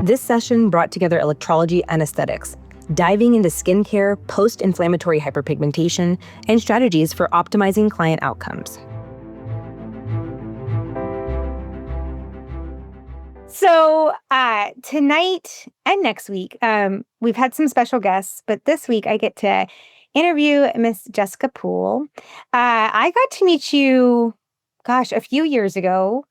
This session brought together electrology and aesthetics, diving into skincare, post-inflammatory hyperpigmentation, and strategies for optimizing client outcomes. So tonight and next week, we've had some special guests, but this week I get to interview Miss Jessica Poole. I got to meet you, a few years ago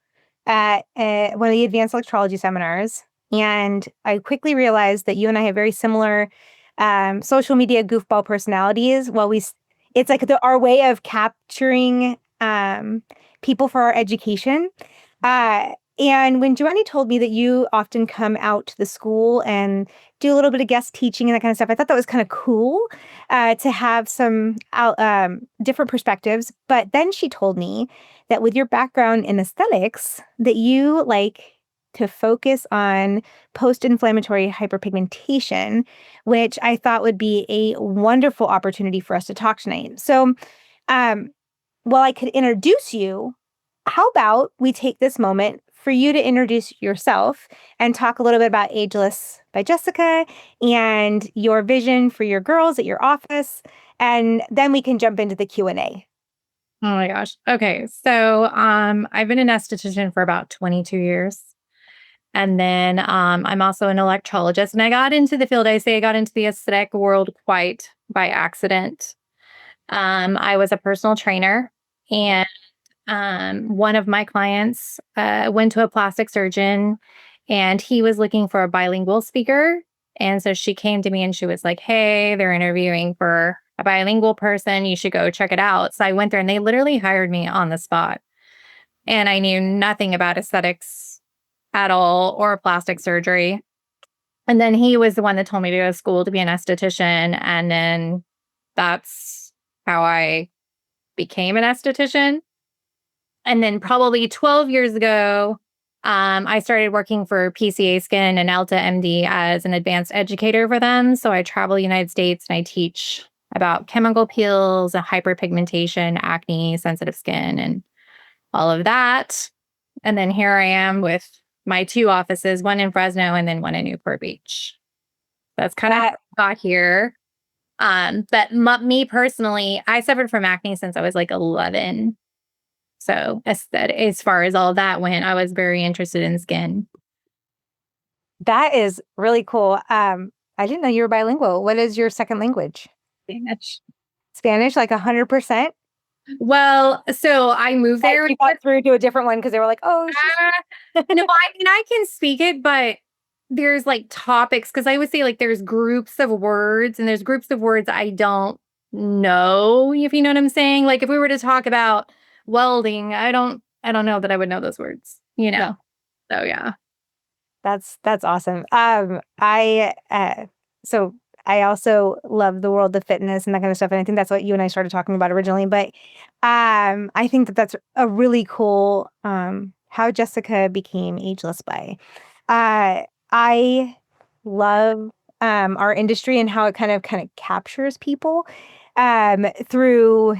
at one of the advanced electrology seminars. And I quickly realized that you and I have very similar social media goofball personalities. It's like our way of capturing people for our education. And when Joanie told me that you often come out to the school and do a little bit of guest teaching and that kind of stuff, I thought that was kind of cool to have some different perspectives. But then she told me that with your background in aesthetics, that you like to focus on post-inflammatory hyperpigmentation, which I thought would be a wonderful opportunity for us to talk tonight. So while I could introduce you, how about we take this moment for you to introduce yourself and talk a little bit about Ageless by Jessica and your vision for your girls at your office, and then we can jump into the Q&A. Oh my gosh. Okay. So I've been an esthetician for about 22 years. And then I'm also an electrologist. And I got into the field, I got into the aesthetic world quite by accident. I was a personal trainer, and one of my clients went to a plastic surgeon, and he was looking for a bilingual speaker. And so she came to me and she was like, hey, they're interviewing for a bilingual person. You should go check it out. So I went there and they literally hired me on the spot. And I knew nothing about aesthetics at all or plastic surgery. And then he was the one that told me to go to school to be an esthetician. And then that's how I became an esthetician. And then probably 12 years ago, I started working for PCA Skin and Alta MD as an advanced educator for them. So I travel the United States and I teach about chemical peels, hyperpigmentation, acne, sensitive skin, and all of that. And then here I am with my two offices, one in Fresno and then one in Newport Beach. That's kind of how I got here. But me personally, I suffered from acne since I was like 11. So as far as all that went, I was very interested in skin. That is really cool. I didn't know you were bilingual. What is your second language? Spanish, like 100%? Well, so I moved there. You got through to a different one because they were like, oh. No, I mean, I can speak it, but there's like topics, because I would say like there's groups of words and there's groups of words I don't know, if you know what I'm saying. Like if we were to talk about welding, I don't know that I would know those words, you know? No. So yeah. That's awesome. So I also love the world of fitness and that kind of stuff. And I think that's what you and I started talking about originally. But I think that that's a really cool how Jessica became Ageless by. I love our industry and how it kind of captures people through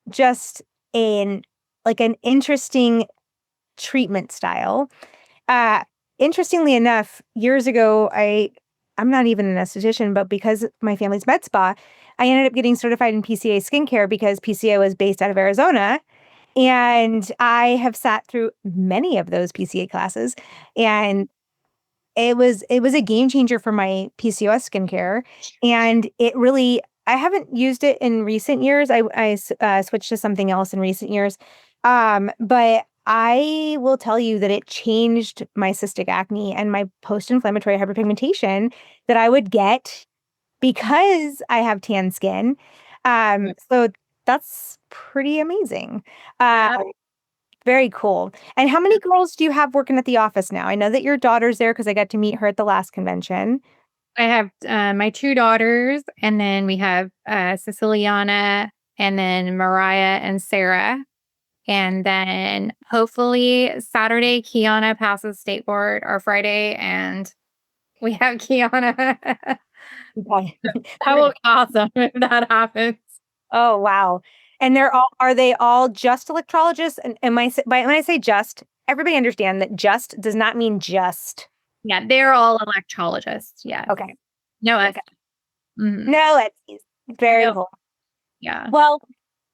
just an interesting treatment style. Interestingly enough, years ago, I'm not even an esthetician, but because my family's med spa, I ended up getting certified in PCA skincare because PCA was based out of Arizona. And I have sat through many of those PCA classes, and it was a game changer for my PCOS skincare. And I haven't used it in recent years. I switched to something else in recent years. But I will tell you that it changed my cystic acne and my post-inflammatory hyperpigmentation that I would get because I have tan skin. So that's pretty amazing. Very cool. And how many girls do you have working at the office now? I know that your daughter's there because I got to meet her at the last convention. I have my two daughters, and then we have Ceciliana, and then Mariah and Sarah. And then hopefully Saturday, Kiana passes state board, or Friday, and we have Kiana. Okay. That will be awesome if that happens. Oh, wow. And are they all just electrologists? And when I say just, everybody understand that just does not mean just Yeah, they're all electrologists. Yes. Okay. No S. Okay. Mhm. No, it's very No. cool. Yeah. Well,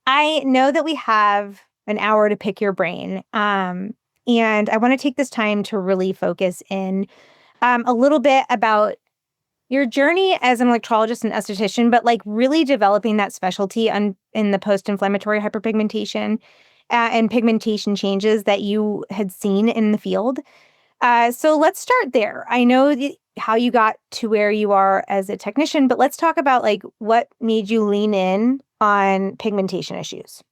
I know that we have an hour to pick your brain. And I want to take this time to really focus in a little bit about your journey as an electrologist and esthetician, but like really developing that specialty in the post-inflammatory hyperpigmentation and pigmentation changes that you had seen in the field. So let's start there. I know how you got to where you are as a technician, but let's talk about like what made you lean in on pigmentation issues.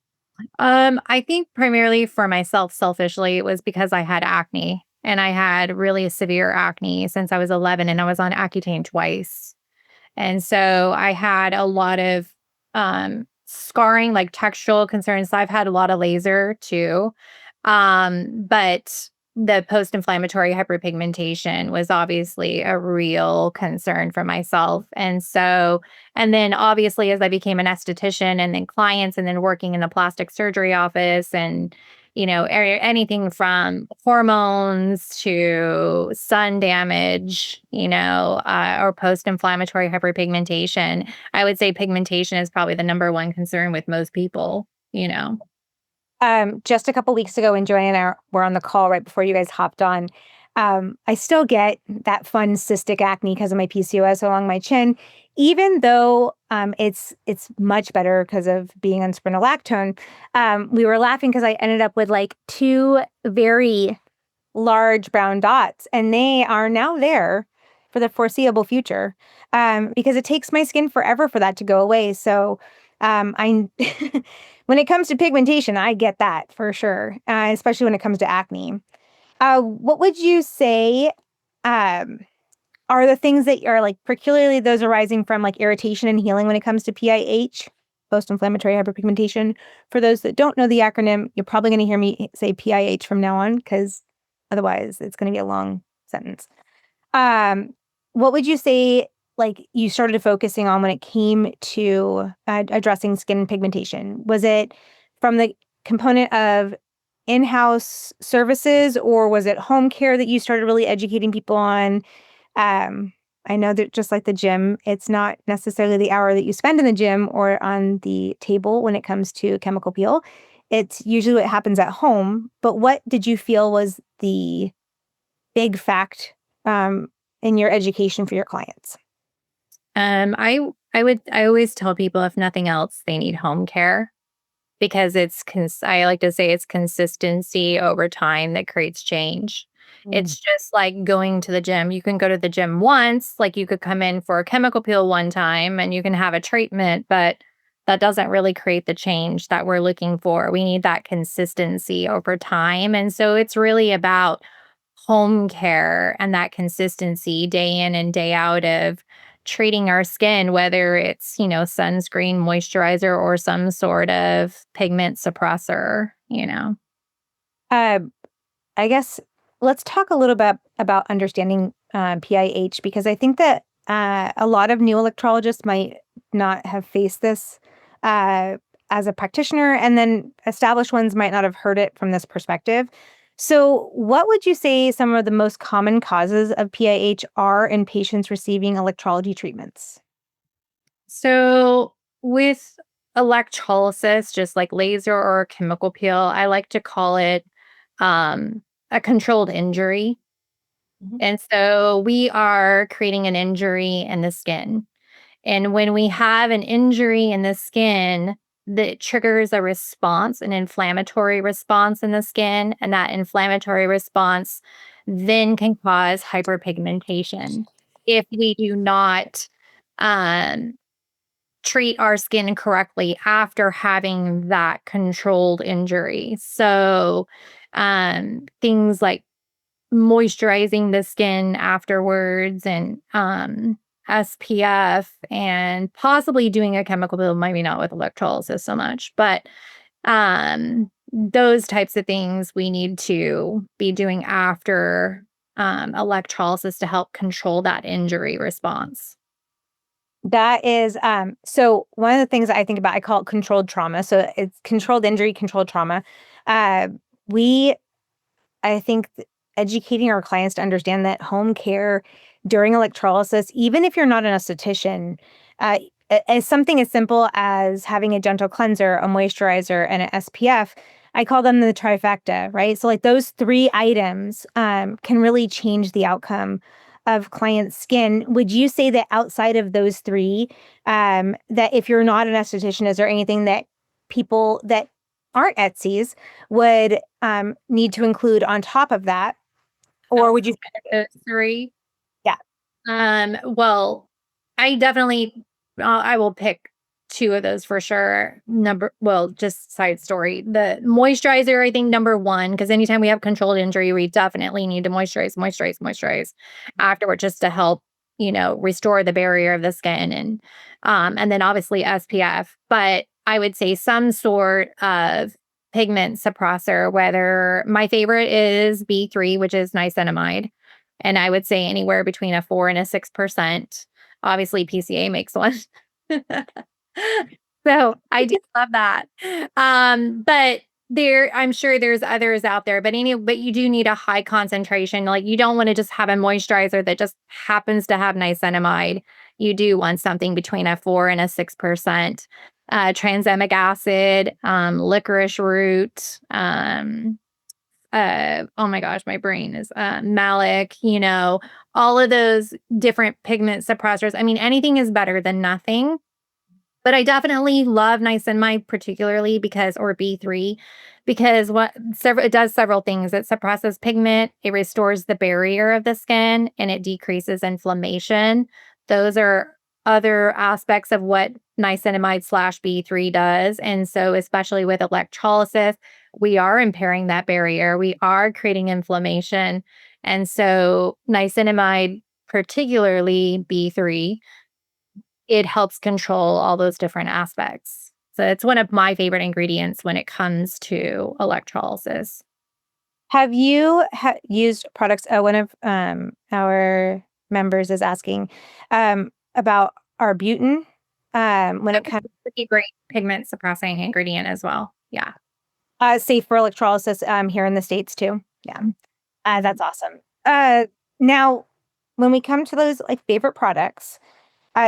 I think primarily for myself, selfishly, it was because I had acne and I had really severe acne since I was 11 and I was on Accutane twice. And so I had a lot of scarring, like textural concerns. I've had a lot of laser too. But the post inflammatory hyperpigmentation was obviously a real concern for myself. And so, and then obviously, as I became an esthetician and then clients, and then working in the plastic surgery office and anything from hormones to sun damage, or post inflammatory hyperpigmentation. I would say pigmentation is probably the number one concern with most people. Just a couple weeks ago when Joanne and I were on the call right before you guys hopped on, I still get that fun cystic acne because of my PCOS along my chin, even though it's much better because of being on spironolactone. We were laughing because I ended up with like two very large brown dots, and they are now there for the foreseeable future because it takes my skin forever for that to go away. So I when it comes to pigmentation, I get that for sure, especially when it comes to acne. What would you say um, are the things that are like particularly those arising from like irritation and healing when it comes to PIH, post-inflammatory hyperpigmentation? For those that don't know the acronym, you're probably going to hear me say PIH from now on because otherwise it's going to be a long sentence. Um, what would you say, like, you started focusing on when it came to addressing skin pigmentation? Was it from the component of in-house services, or was it home care that you started really educating people on? Um, I know that just like the gym, it's not necessarily the hour that you spend in the gym or on the table when it comes to chemical peel. It's usually what happens at home. But what did you feel was the big fact um, in your education for your clients? I always tell people if nothing else, they need home care because I like to say it's consistency over time that creates change. Mm. It's just like going to the gym. You can go to the gym once, like you could come in for a chemical peel one time and you can have a treatment, but that doesn't really create the change that we're looking for. We need that consistency over time. And so it's really about home care and that consistency day in and day out of treating our skin, whether it's sunscreen, moisturizer, or some sort of pigment suppressor. Uh, I guess let's talk a little bit about understanding PIH because I think that a lot of new electrologists might not have faced this uh, as a practitioner, and then established ones might not have heard it from this perspective. So, what would you say some of the most common causes of PIH are in patients receiving electrology treatments? So with electrolysis, just like laser or a chemical peel, I like to call it a controlled injury. Mhm. And so we are creating an injury in the skin. And when we have an injury in the skin, that triggers a response, an inflammatory response in the skin. And that inflammatory response then can cause hyperpigmentation if we do not um, treat our skin correctly after having that controlled injury. So, things like moisturizing the skin afterwards and SPF and possibly doing a chemical peel, maybe not with electrolysis so much, but those types of things we need to be doing after electrolysis to help control that injury response. That is, so one of the things that I think about, I call it controlled trauma. So it's controlled injury, controlled trauma. Uh, we, I think educating our clients to understand that home care during electrolysis, even if you're not an esthetician, as something as simple as having a gentle cleanser, a moisturizer, and an SPF, I call them the trifecta, right? So like those three items can really change the outcome of clients' skin. Would you say that outside of those three, that if you're not an esthetician, is there anything that people that aren't Etsy's would need to include on top of that? Or would you? Those three. Yeah. Well, I definitely, I will pick two of those for sure. Just side story. The moisturizer, I think number one, because anytime we have controlled injury, we definitely need to moisturize afterward just to help, restore the barrier of the skin and then obviously SPF. But I would say some sort of pigment suppressor, whether my favorite is B3, which is niacinamide. And I would say anywhere between a 4 and a 6%. Obviously, PCA makes one. So I do love that. But I'm sure there's others out there, but you do need a high concentration. Like you don't want to just have a moisturizer that just happens to have niacinamide. You do want something between a 4 and a 6%. Tranexamic acid, licorice root, oh my gosh, my brain is malic, all of those different pigment suppressors. I mean, anything is better than nothing. But I definitely love niacinamide particularly or B3 because it does several things. It suppresses pigment, it restores the barrier of the skin, and it decreases inflammation. Those are other aspects of what niacinamide slash B3 does. And so especially with electrolysis, we are impairing that barrier. We are creating inflammation. And so niacinamide, particularly B3, it helps control all those different aspects. So it's one of my favorite ingredients when it comes to electrolysis. Have you used products? One of our members is asking about arbutin. When it comes, Pretty great pigment suppressing ingredient as well. Yeah. safe for electrolysis here in the States too. Yeah, that's awesome. Now, when we come to those like favorite products,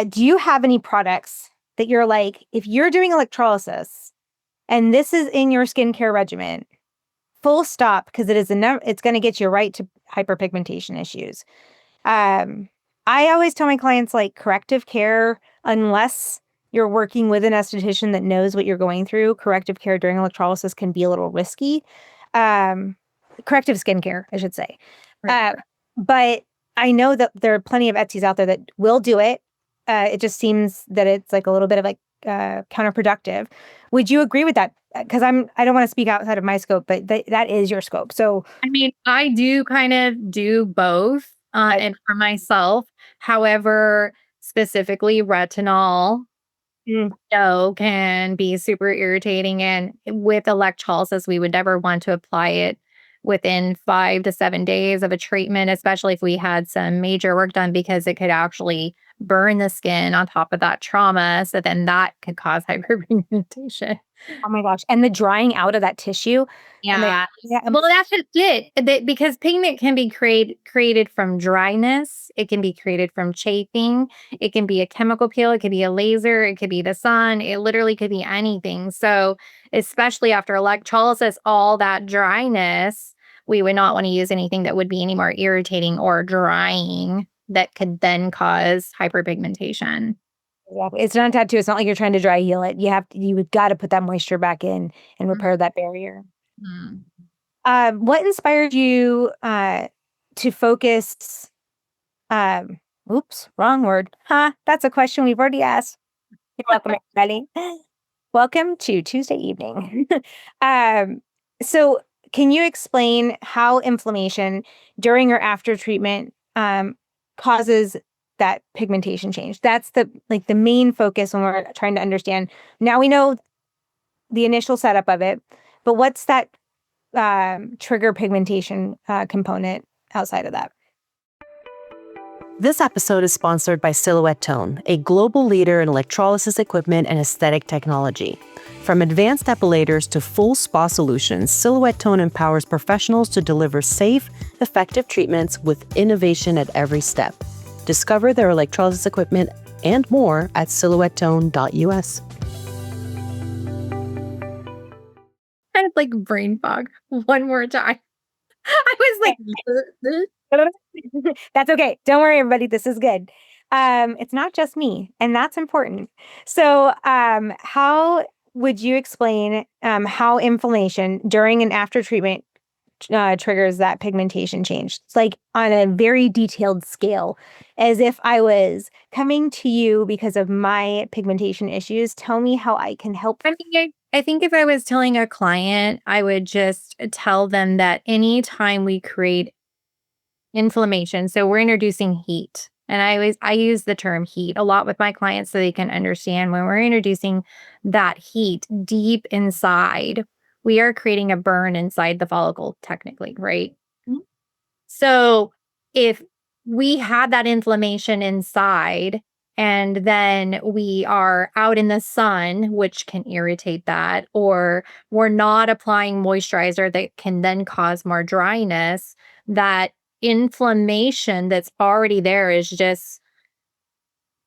do you have any products that you're like, if you're doing electrolysis and this is in your skincare regimen, full stop, because it's going to get you right to hyperpigmentation issues. I always tell my clients like corrective care, unless you're working with an esthetician that knows what you're going through, corrective care during electrolysis can be a little risky. Corrective skincare, I should say. Right. But I know that there are plenty of Etsy's out there that will do it. It just seems that it's like a little bit of like counterproductive. Would you agree with that? Because I don't want to speak outside of my scope, but that is your scope. So I mean, I do kind of do both and for myself. However, specifically retinol can be super irritating. And with electrolysis, we would never want to apply it within 5 to 7 days of a treatment, especially if we had some major work done, because it could actually burn the skin on top of that trauma. So then that could cause hyperpigmentation. oh my gosh, and the drying out of that tissue. Yeah. Yeah. Well, that's just it. Because pigment can be created from dryness. It can be created from chafing. It can be a chemical peel. It could be a laser. It could be the sun. It literally could be anything. So, especially after electrolysis, all that dryness, we would not want to use anything that would be any more irritating or drying that could then cause hyperpigmentation. Exactly. It's not a tattoo. It's not like you're trying to dry heal it. You've got to put that moisture back in and repair that barrier. Mhm. What inspired you to focus? Oops, wrong word. That's a question we've already asked. You're welcome, everybody. Welcome to Tuesday evening. So, can you explain how inflammation during or after treatment causes that pigmentation change? That's the main focus when we're trying to understand. Now we know the initial setup of it, but what's that trigger pigmentation component outside of that? This episode is sponsored by Silhouette Tone, a global leader in electrolysis equipment and aesthetic technology. From advanced epilators to full spa solutions, Silhouette Tone empowers professionals to deliver safe, effective treatments with innovation at every step. Discover their electrolysis equipment and more at silhouettetone.us. I had like brain fog one more time. I was like, That's okay. Don't worry, everybody. This is good. It's not just me, and that's important. So, how would you explain how inflammation during and after treatment triggers that pigmentation change? It's like on a very detailed scale, as if I was coming to you because of my pigmentation issues. Tell me how I can help. I mean, I think if I was telling a client, I would just tell them that anytime we create inflammation, so we're introducing heat. And I use the term heat a lot with my clients so they can understand when we're introducing that heat deep inside, we are creating a burn inside the follicle, technically, right? Mhm. So if we had that inflammation inside and then we are out in the sun, which can irritate that, or we're not applying moisturizer that can then cause more dryness, that inflammation that's already there is just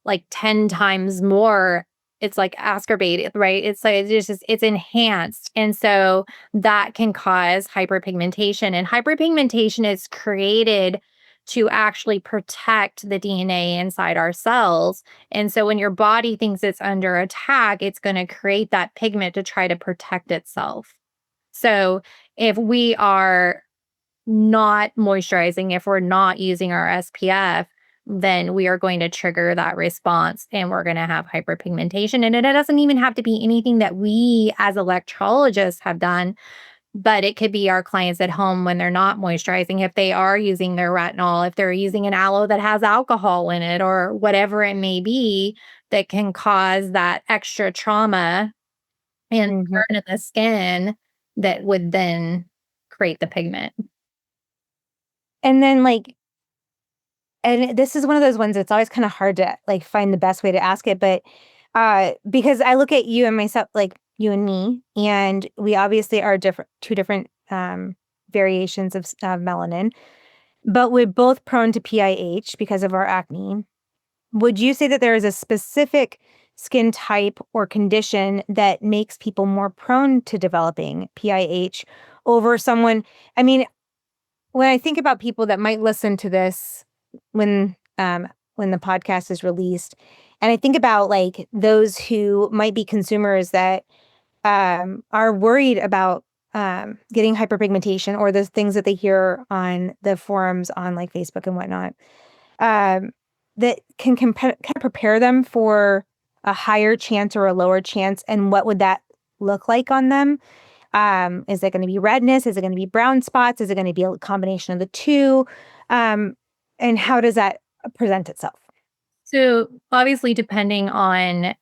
like 10 times more. It's like exacerbated, right? It's like it's enhanced. And so that can cause hyperpigmentation. And hyperpigmentation is created to actually protect the DNA inside our cells. And so when your body thinks it's under attack, it's going to create that pigment to try to protect itself. So if we are not moisturizing, if we're not using our SPF, then we are going to trigger that response and we're going to have hyperpigmentation. And it doesn't even have to be anything that we as electrologists have done, but it could be our clients at home when they're not moisturizing, if they are using their retinol, if they're using an aloe that has alcohol in it or whatever it may be that can cause that extra trauma and Mhm. burn in the skin that would then create the pigment. And then, like, and this is one of those ones that's always kind of hard to like find the best way to ask it, but because I look at you and myself, like you and me, and we obviously are different, two different variations of melanin, but we're both prone to PIH because of our acne. Would you say that there is a specific skin type or condition that makes people more prone to developing PIH over someone? I mean, when I think about people that might listen to this when the podcast is released, and I think about like those who might be consumers that are worried about getting hyperpigmentation or the things that they hear on the forums on like Facebook and whatnot, um, that can kind of prepare them for a higher chance or a lower chance, and what would that look like on them? Is it going to be redness? Is it going to be brown spots? Is it going to be a combination of the two? Um, and how does that present itself? So, obviously, depending on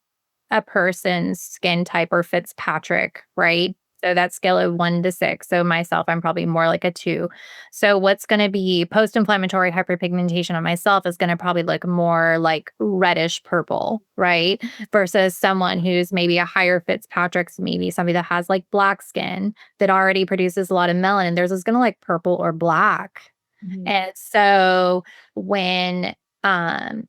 a person's skin type or Fitzpatrick, right? So that scale of 1 to 6. So myself, I'm probably more like a 2. So what's going to be post-inflammatory hyperpigmentation on myself is going to probably look more like reddish purple, right? Versus someone who's maybe a higher Fitzpatrick's, maybe somebody that has like black skin that already produces a lot of melanin. Theirs is going to like purple or black. Mhm. And so when um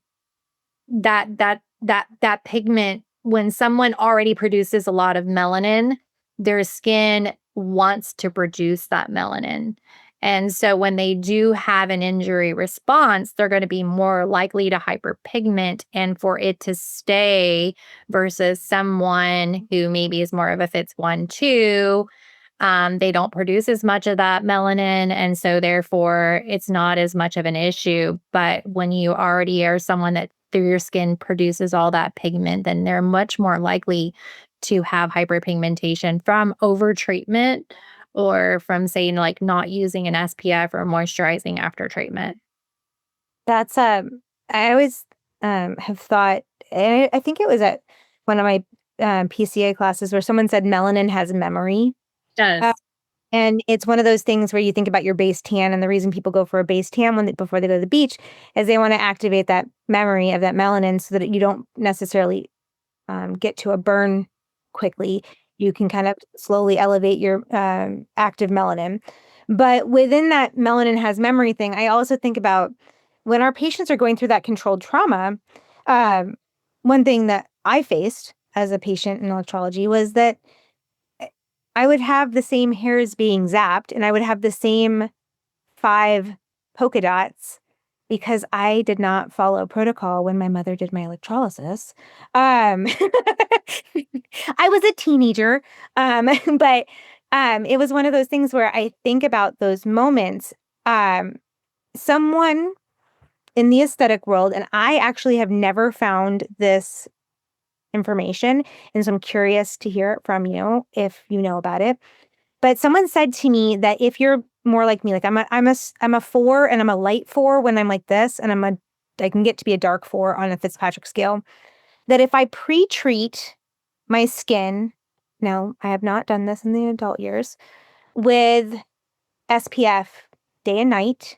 that pigment, when someone already produces a lot of melanin, their skin wants to produce that melanin. And so when they do have an injury response, they're going to be more likely to hyperpigment and for it to stay versus someone who maybe is more of a Fitz 1, 2. They don't produce as much of that melanin. And so therefore it's not as much of an issue. But when you already are someone that through your skin produces all that pigment, then they're much more likely to have hyperpigmentation from overtreatment or from saying like not using an SPF or moisturizing after treatment. That's I always have thought, and I think it was at one of my PCA classes where someone said melanin has memory. Uh, Does. and it's one of those things where you think about your base tan, and the reason people go for a base tan before they go to the beach is they want to activate that memory of that melanin so that you don't necessarily get to a burn quickly. you can kind of slowly elevate your active melanin. But within that melanin has memory thing, I also think about when our patients are going through that controlled trauma. One thing that I faced as a patient in electrology was that I would have the same hairs being zapped, and I would have the same 5 polka dots because I did not follow protocol when my mother did my electrolysis. Um, I was a teenager, but it was one of those things where I think about those moments. Um, Someone in the aesthetic world, and I actually have never found this information, and so I'm curious to hear it from you if you know about it. But someone said to me that if you're more like me, like I'm a 4 and I'm a light 4 when I'm like this, and I can get to be a dark 4 on a Fitzpatrick scale, that if I pre-treat my skin, now I have not done this in the adult years, with SPF day and night,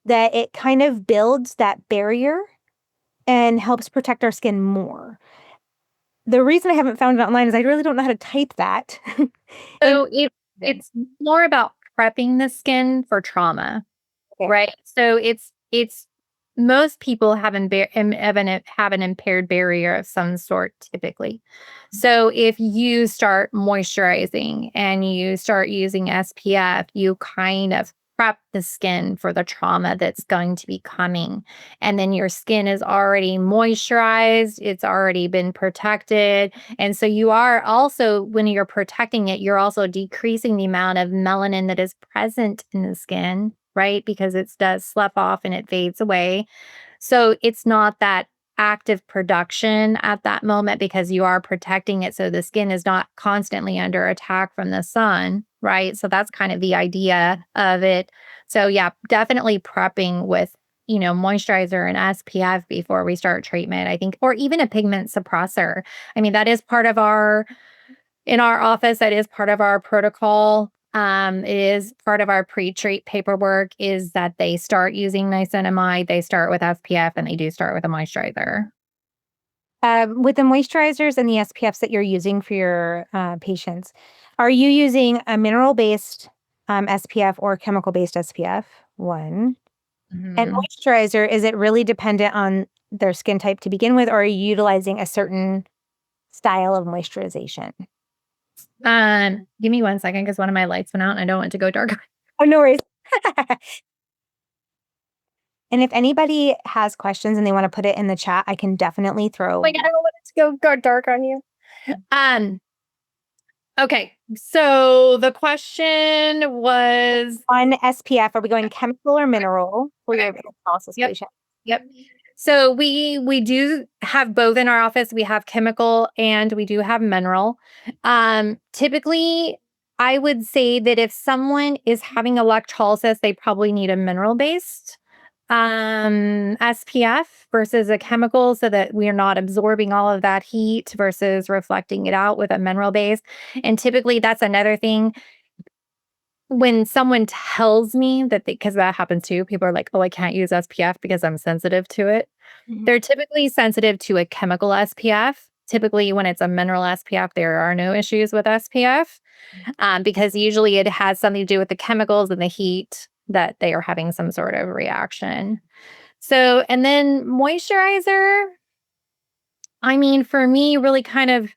that it kind of builds that barrier and helps protect our skin more. The reason I haven't found it online is I really don't know how to type that. So it's more about prepping the skin for trauma, Okay. right? So it's most people have an impaired barrier of some sort typically. So if you start moisturizing and you start using SPF, you kind of prep the skin for the trauma that's going to be coming. And then your skin is already moisturized, it's already been protected. And so you are also, when you're protecting it, you're also decreasing the amount of melanin that is present in the skin, right? Because it does slough off and it fades away. So it's not that active production at that moment because you are protecting it so the skin is not constantly under attack from the sun, right? So that's kind of the idea of it. So yeah, definitely prepping with, moisturizer and SPF before we start treatment, I think, or even a pigment suppressor. I mean, that is part of in our office, that is part of our protocol. It is part of our pre-treat paperwork is that they start using niacinamide, they start with SPF, and they do start with a moisturizer. With the moisturizers and the SPFs that you're using for your patients, are you using a mineral-based SPF or chemical-based SPF? One. And Mhm. moisturizer, is it really dependent on their skin type to begin with, or are you utilizing a certain style of moisturization? Give me 1 second because one of my lights went out and I don't want to go dark. Oh, no worries. And if anybody has questions and they want to put it in the chat, I can definitely throw. Like, I don't want it to go dark on you. Um, okay. So the question was, On SPF, are we going chemical or mineral for your analysis yep. patient? Yep. So we do have both in our office. We have chemical and we do have mineral. Typically, I would say that if someone is having electrolysis, they probably need a mineral based SPF versus a chemical so that we are not absorbing all of that heat versus reflecting it out with a mineral base. And typically that's another thing when someone tells me that because that happens too, people are like, "Oh, I can't use SPF because I'm sensitive to it." Mhm. They're typically sensitive to a chemical SPF. Typically, when it's a mineral SPF, there are no issues with SPF because usually it has something to do with the chemicals and the heat that they are having some sort of reaction. So, and then moisturizer, I mean, for me, really kind of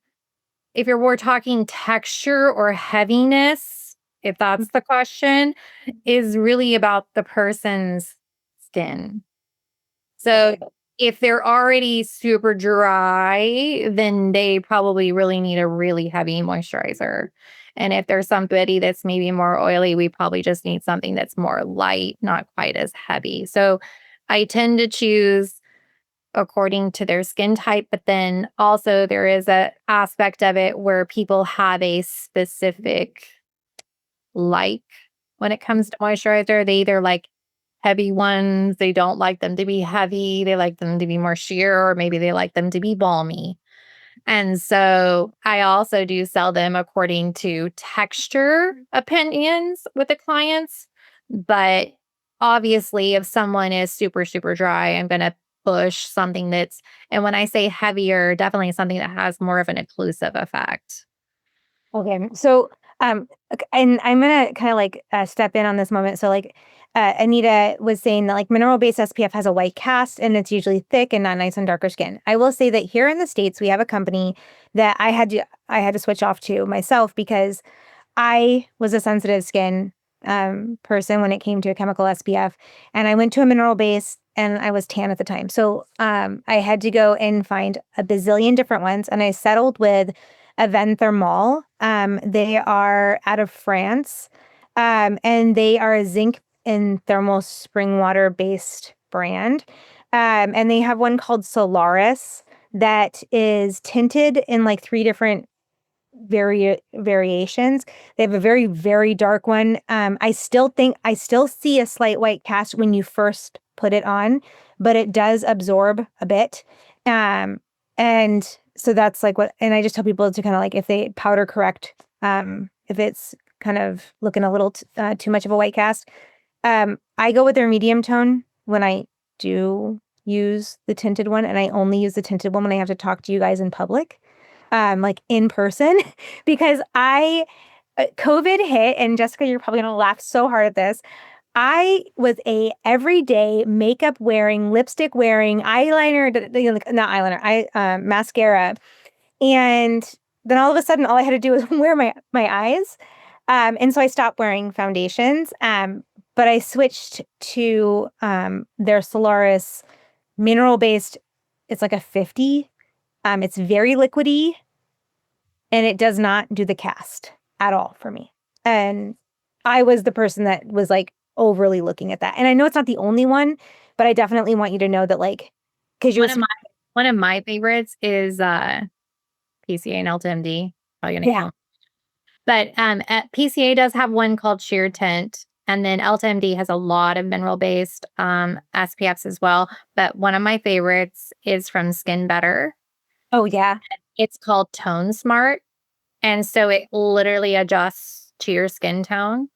if we're talking texture or heaviness, if that's the question, is really about the person's skin. So if they're already super dry, then they probably really need a really heavy moisturizer. And if there's somebody that's maybe more oily, we probably just need something that's more light, not quite as heavy. So I tend to choose according to their skin type, but then also there is a aspect of it where people have a specific like when it comes to moisturizer. They either like heavy ones, they don't like them to be heavy, they like them to be more sheer, or maybe they like them to be balmy. And so I also do sell them according to texture opinions with the clients. But obviously, if someone is super, super dry, I'm going to push something and when I say heavier, definitely something that has more of an occlusive effect. Okay. So, and I'm gonna kind of like step in on this moment. So, like, Anita was saying that like mineral-based SPF has a white cast and it's usually thick and not nice on darker skin. I will say that here in the States, we have a company that I had to switch off to myself because I was a sensitive skin person when it came to a chemical SPF, and I went to a mineral base and I was tan at the time. So I had to go and find a bazillion different ones, and I settled with Aven Thermal. They are out of France, and they are a zinc and thermal spring water based brand. And they have one called Solaris that is tinted in like three different variations. They have a very, very dark one. I still see a slight white cast when you first put it on, but it does absorb a bit. And so that's like and I just tell people to kind of like, if they powder correct, if it's kind of looking a little too much of a white cast, I go with their medium tone when I do use the tinted one, and I only use the tinted one when I have to talk to you guys in public, like in person, because COVID hit, and Jessica, you're probably gonna laugh so hard at this. I was a everyday makeup wearing, lipstick wearing, eyeliner, not eyeliner, mascara, and then all of a sudden, all I had to do was wear my eyes, and so I stopped wearing foundations. But I switched to their Solaris mineral based. It's like a 50. It's very liquidy, and it does not do the cast at all for me. And I was the person that was like overly looking at that. And I know it's not the only one, but I definitely want you to know that, like, because you're One of my favorites is PCA and LTMD. Probably gonna yeah. kill. But PCA does have one called Sheer Tint, and then LTMD has a lot of mineral-based SPFs as well. But one of my favorites is from Skin Better. Oh yeah. It's called Tone Smart, and so it literally adjusts to your skin tone.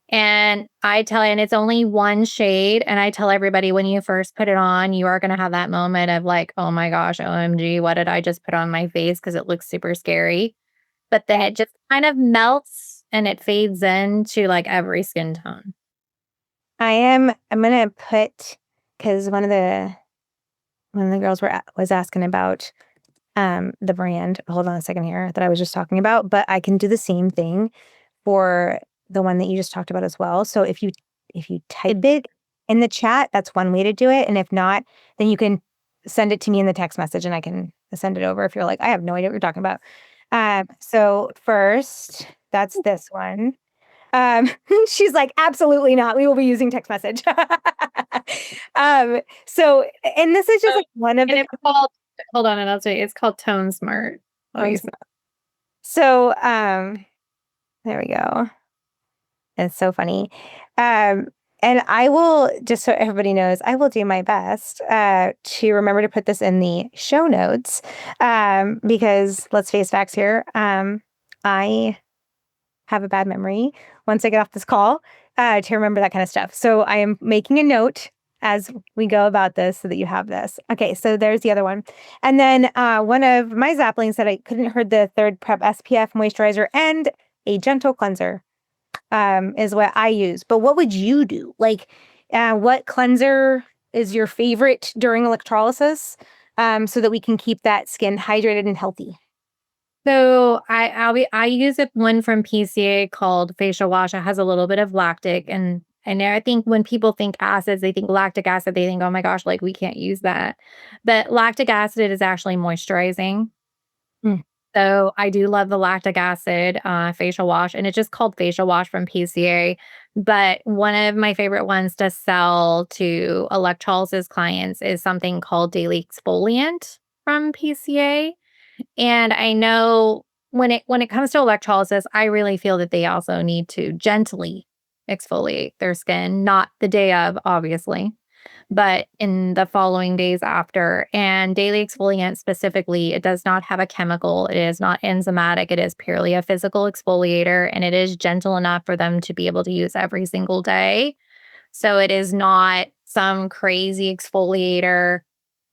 And and it's only one shade, and I tell everybody when you first put it on, you are gonna have that moment of like, "Oh my gosh, OMG, what did I just put on my face?" Because it looks super scary. But then it just kind of melts and it fades into like every skin tone. I'm gonna put, because one of the girls was asking about the brand. Hold on a second here, that I was just talking about, but I can do the same thing for the one that you just talked about as well. So if you type it in the chat, that's one way to do it. And if not, then you can send it to me in the text message and I can send it over if you're like, I have no idea what you're talking about. So first, that's this one. She's like, absolutely not. We will be using text message. So, and this is just like one of And the it's called, hold on, and I'll tell you, it's called Tone Smart. So, there we go. It's so funny. And I will, just so everybody knows, I will do my best to remember to put this in the show notes, because let's face facts here. I have a bad memory once I get off this call to remember that kind of stuff. So I am making a note as we go about this so that you have this. Okay, so there's the other one. And then one of my Zappings that I couldn't heard the third prep SPF moisturizer and a gentle cleanser is what I use. But what would you do? Like, what cleanser is your favorite during electrolysis, so that we can keep that skin hydrated and healthy? So I use one from PCA called Facial Wash. It has a little bit of lactic, and I think when people think acids, they think lactic acid. They think, oh my gosh, like we can't use that. But lactic acid is actually moisturizing. Mm. So I do love the lactic acid facial wash, and it's just called Facial Wash from PCA. But one of my favorite ones to sell to electrolysis clients is something called Daily Exfoliant from PCA. And I know when it comes to electrolysis, I really feel that they also need to gently exfoliate their skin, not the day of, obviously, but in the following days after. And daily exfoliant specifically, it does not have a chemical. It is not enzymatic. It is purely a physical exfoliator, and it is gentle enough for them to be able to use every single day. So it is not some crazy exfoliator.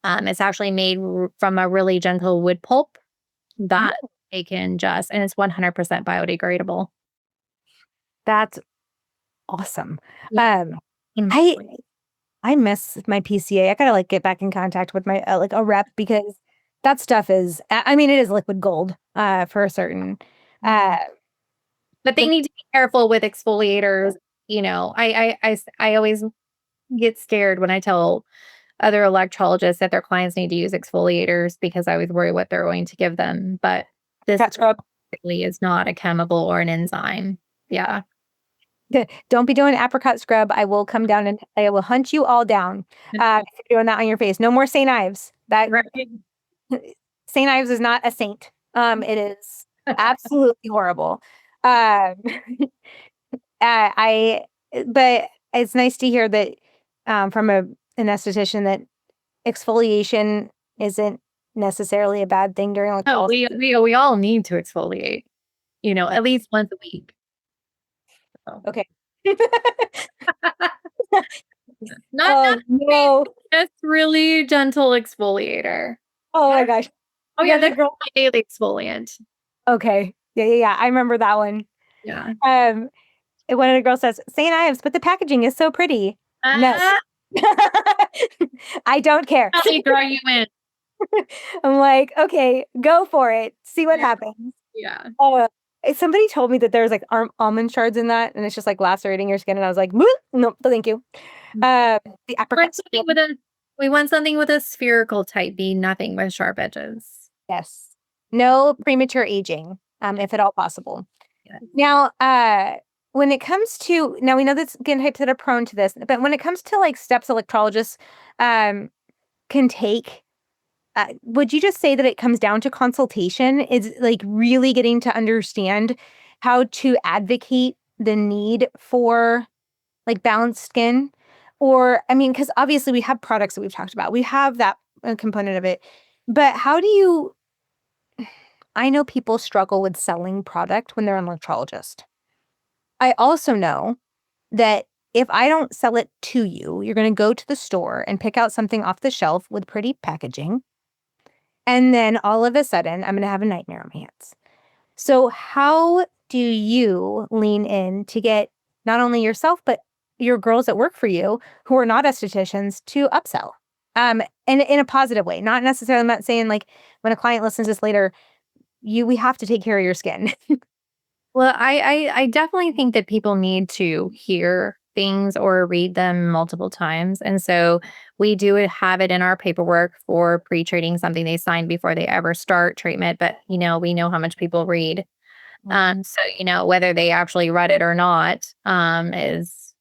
It's actually made from a really gentle wood pulp that they can just, and it's 100% biodegradable. That's awesome. Yeah. I miss my PCA. I gotta like get back in contact with my like a rep because that stuff is. I mean, it is liquid gold for a certain. But they need to be careful with exfoliators. I always get scared when I tell other electrologists that their clients need to use exfoliators because I always worry what they're going to give them. But this Cat scrub. really is not a chemical or an enzyme. Yeah. Don't be doing apricot scrub. I will come down and I will hunt you all down. If you're doing that on your face. No more St. Ives. That Right. St. Ives is not a saint. It is absolutely horrible. I but it's nice to hear that from an esthetician that exfoliation isn't necessarily a bad thing during like No, we all need to exfoliate, at least once a week. So. okay. Not no. just really gentle exfoliator. Oh my gosh. Oh yeah, The that's girl. my daily exfoliant. Okay. Yeah. I remember that one. Yeah. One of the girls says, St. Ives, but the packaging is so pretty. No. I don't care. Let me draw you in. I'm like, okay, go for it. See what happens. Yeah. Somebody told me that there's like almond shards in that, and it's just like lacerating your skin. And I was like, no, thank you. The apricot. We want something with a spherical type B, nothing with sharp edges. Yes. No premature aging, if at all possible. Yes. Now, when it comes to we know that skin types that are prone to this, but when it comes to like steps electrologists can take, would you just say that it comes down to consultation? Is like really getting to understand how to advocate the need for like balanced skin? Or, I mean, because obviously we have products that we've talked about. We have that component of it. But how do you, I know people struggle with selling product when they're an electrologist. I also know that if I don't sell it to you, you're going to go to the store and pick out something off the shelf with pretty packaging. And then all of a sudden, I'm going to have a nightmare on my hands. So how do you lean in to get not only yourself, but your girls that work for you who are not estheticians to upsell? And in a positive way, not necessarily, I'm not saying like when a client listens to this later, we have to take care of your skin. Well, I definitely think that people need to hear things or read them multiple times. And so we do have it in our paperwork for pre-treating, something they sign before they ever start treatment. But, we know how much people read. So, whether they actually read it or not is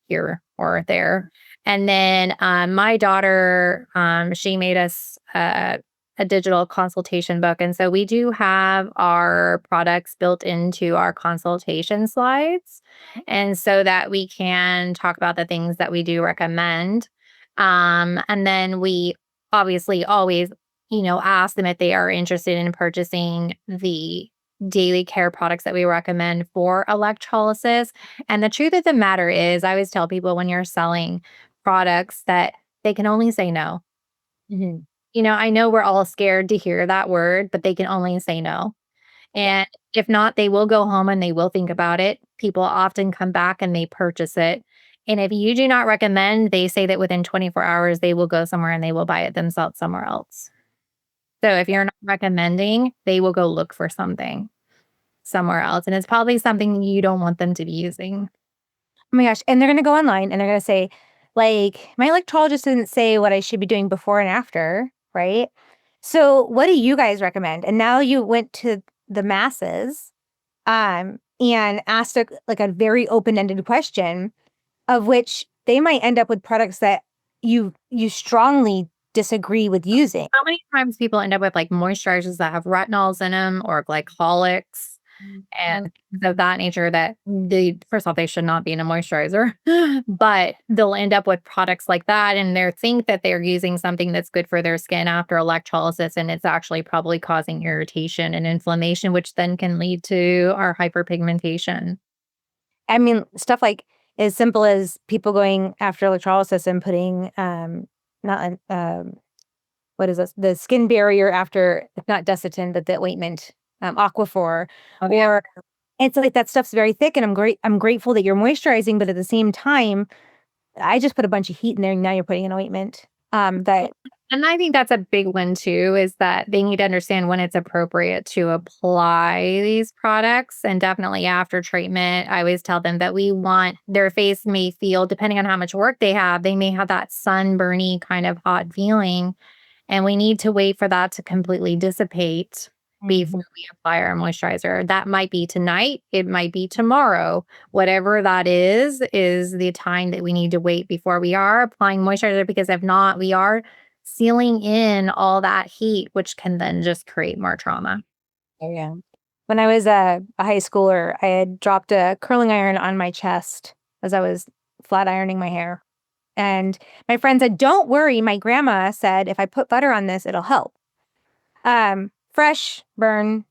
here or there. And then my daughter, she made us a digital consultation book. And so we do have our products built into our consultation slides. And so that we can talk about the things that we do recommend. And then we obviously always, ask them if they are interested in purchasing the daily care products that we recommend for electrolysis. And the truth of the matter is, I always tell people when you're selling products that they can only say no. Mhm. I know we're all scared to hear that word, but they can only say no. And if not, they will go home and they will think about it. People often come back and they purchase it. And if you do not recommend, they say that within 24 hours, they will go somewhere and they will buy it themselves somewhere else. So if you're not recommending, they will go look for something somewhere else. And it's probably something you don't want them to be using. Oh my gosh. And they're going to go online and they're going to say, like, my electrologist didn't say what I should be doing before and after, right? So what do you guys recommend? And now you went to the masses and asked a very open-ended question of which they might end up with products that you strongly disagree with using. How many times people end up with like moisturizers that have retinols in them or glycolics and things of that nature that first off, they should not be in a moisturizer, but they'll end up with products like that. And they think that they're using something that's good for their skin after electrolysis. And it's actually probably causing irritation and inflammation, which then can lead to our hyperpigmentation. I mean, stuff like as simple as people going after electrolysis and putting, what is this? The skin barrier after, not Desitin, but the ointment. Aquaphor, Oh, yeah. or it's like that stuff's very thick, and I'm grateful that you're moisturizing, but at the same time, I just put a bunch of heat in there, and now you're putting an ointment. That And I think that's a big one too, is that they need to understand when it's appropriate to apply these products. And definitely after treatment, I always tell them that we want their face may feel, depending on how much work they have, they may have that sunburny kind of hot feeling. And we need to wait for that to completely dissipate before we apply our moisturizer. That might be tonight, it might be tomorrow. Whatever that is the time that we need to wait before we are applying moisturizer, because if not, we are sealing in all that heat, which can then just create more trauma. Oh, yeah. When I was a high schooler, I had dropped a curling iron on my chest as I was flat ironing my hair. And my friend said, "Don't worry." My grandma said, "If I put butter on this, it'll help." Fresh burn,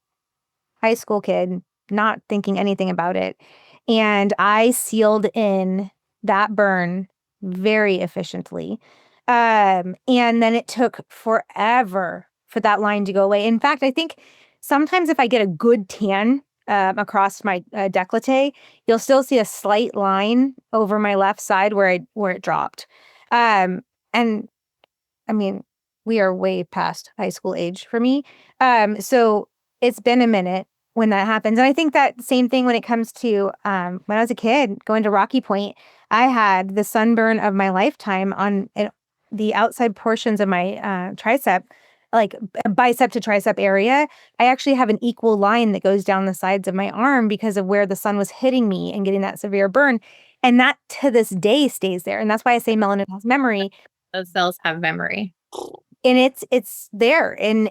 high school kid, not thinking anything about it. And I sealed in that burn very efficiently. And then it took forever for that line to go away. In fact, I think sometimes if I get a good tan across my décolleté, you'll still see a slight line over my left side where it dropped. And I mean, we are way past high school age for me. So it's been a minute when that happens. And I think that same thing when it comes to when I was a kid going to Rocky Point, I had the sunburn of my lifetime on the outside portions of my tricep, like bicep to tricep area. I actually have an equal line that goes down the sides of my arm because of where the sun was hitting me and getting that severe burn. And that to this day stays there. And that's why I say melanin has memory, Those cells have memory. and it's there. And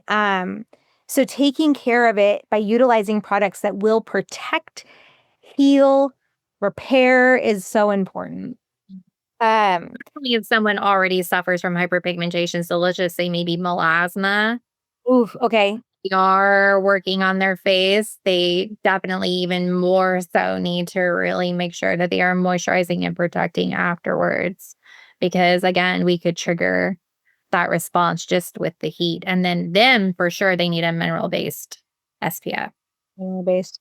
so taking care of it by utilizing products that will protect, heal, repair is so important. If someone already suffers from hyperpigmentation, so let's just say maybe melasma, Oof, okay. they are working on their face, they definitely even more so need to really make sure that they are moisturizing and protecting afterwards. Because again, we could trigger that response just with the heat. And then them for sure they need a mineral based SPF. Based.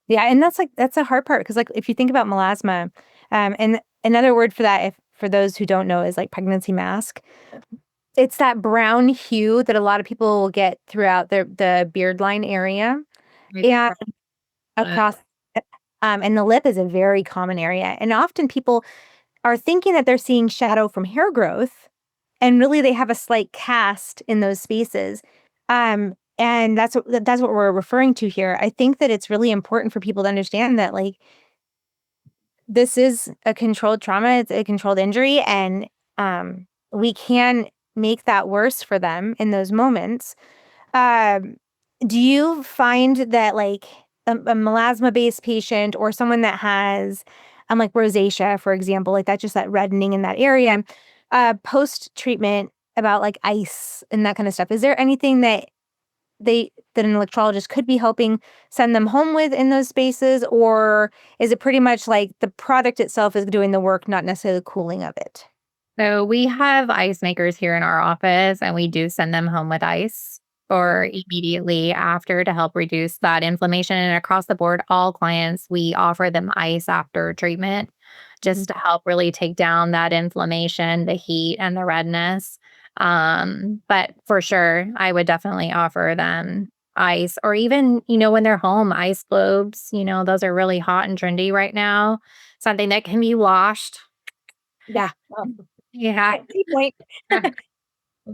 Yeah, and that's a hard part because like if you think about melasma, and another word for that, if for those who don't know, is like pregnancy mask. It's that brown hue that a lot of people will get throughout the beard line area and across. And the lip is a very common area. And often people are thinking that they're seeing shadow from hair growth, and really they have a slight cast in those spaces. And that's what we're referring to here. I think that it's really important for people to understand that like this is a controlled trauma, it's a controlled injury, and we can make that worse for them in those moments. Um, do you find that like a melasma-based patient or someone that has like rosacea, for example, like that just that reddening in that area, post-treatment about like ice and that kind of stuff, is there anything that that an electrologist could be helping send them home with in those spaces? Or is it pretty much like the product itself is doing the work, not necessarily the cooling of it? So we have ice makers here in our office, and we do send them home with ice or immediately after to help reduce that inflammation. And across the board, all clients, we offer them ice after treatment just to help really take down that inflammation, the heat, and the redness. But for sure, I would definitely offer them ice, or even, when they're home, ice globes. Those are really hot and trendy right now. Something that can be washed. Yeah. Yeah. Point.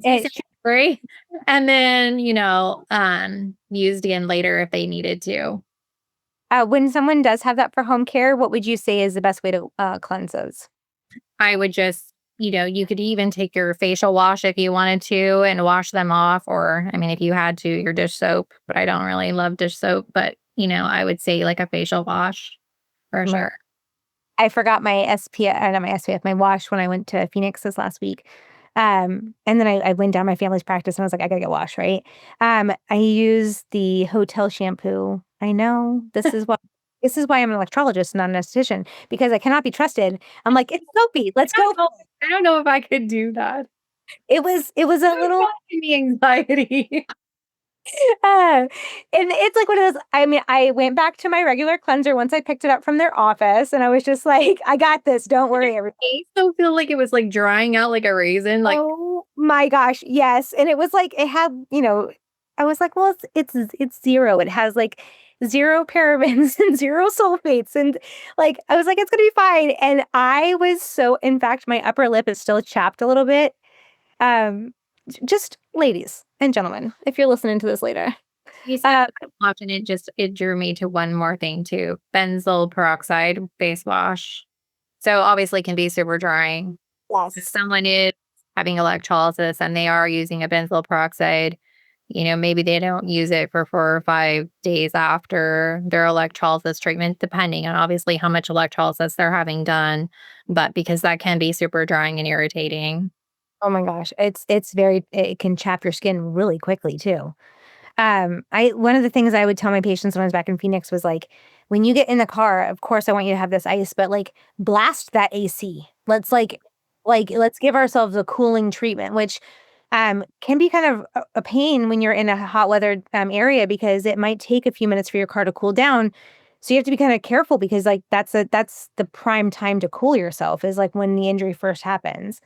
It's free. And then, used again later if they needed to. When someone does have that for home care, what would you say is the best way to cleanse those? I would just, you could even take your facial wash if you wanted to and wash them off. Or, I mean, if you had to, your dish soap, but I don't really love dish soap. But, I would say like a facial wash for sure. I forgot my SPF, not my SPF, my wash when I went to Phoenix this last week. And then I went down my family's practice and I was like, I gotta get washed, right? I use the hotel shampoo. I know this is why I'm an electrologist, not an esthetician, because I cannot be trusted. I'm like, it's soapy. Let's go. I don't know if I could do that. It was a little The anxiety. And it's like one of those, I mean, I went back to my regular cleanser once I picked it up from their office, and I was just like, "I got this, don't worry." I still feel like it was, like, drying out like a raisin, like Oh my gosh, yes, and it was like it had, I was like, "Well, it's 0. It has, like, 0 parabens and 0 sulfates," and, like, I was like, "It's gonna be fine," and I was so in fact, my upper lip is still chapped a little bit. Um, just ladies and gentlemen, if you're listening to this later. you said Uh, often it drew me to one more thing too, benzoyl peroxide face wash. So, obviously can be super drying. If yes. someone is having electrolysis and they are using a benzoyl peroxide, maybe they don't use it for 4 or 5 days after their electrolysis treatment, depending on obviously how much electrolysis they're having done, but because that can be super drying and irritating. Oh my gosh, it's very it can chap your skin really quickly too. I one of the things I would tell my patients when I was back in Phoenix was like, when you get in the car, of course I want you to have this ice, but like blast that AC. Let's let's give ourselves a cooling treatment, which can be kind of a pain when you're in a hot weather area because it might take a few minutes for your car to cool down. So you have to be kind of careful because like that's the prime time to cool yourself is like when the injury first happens.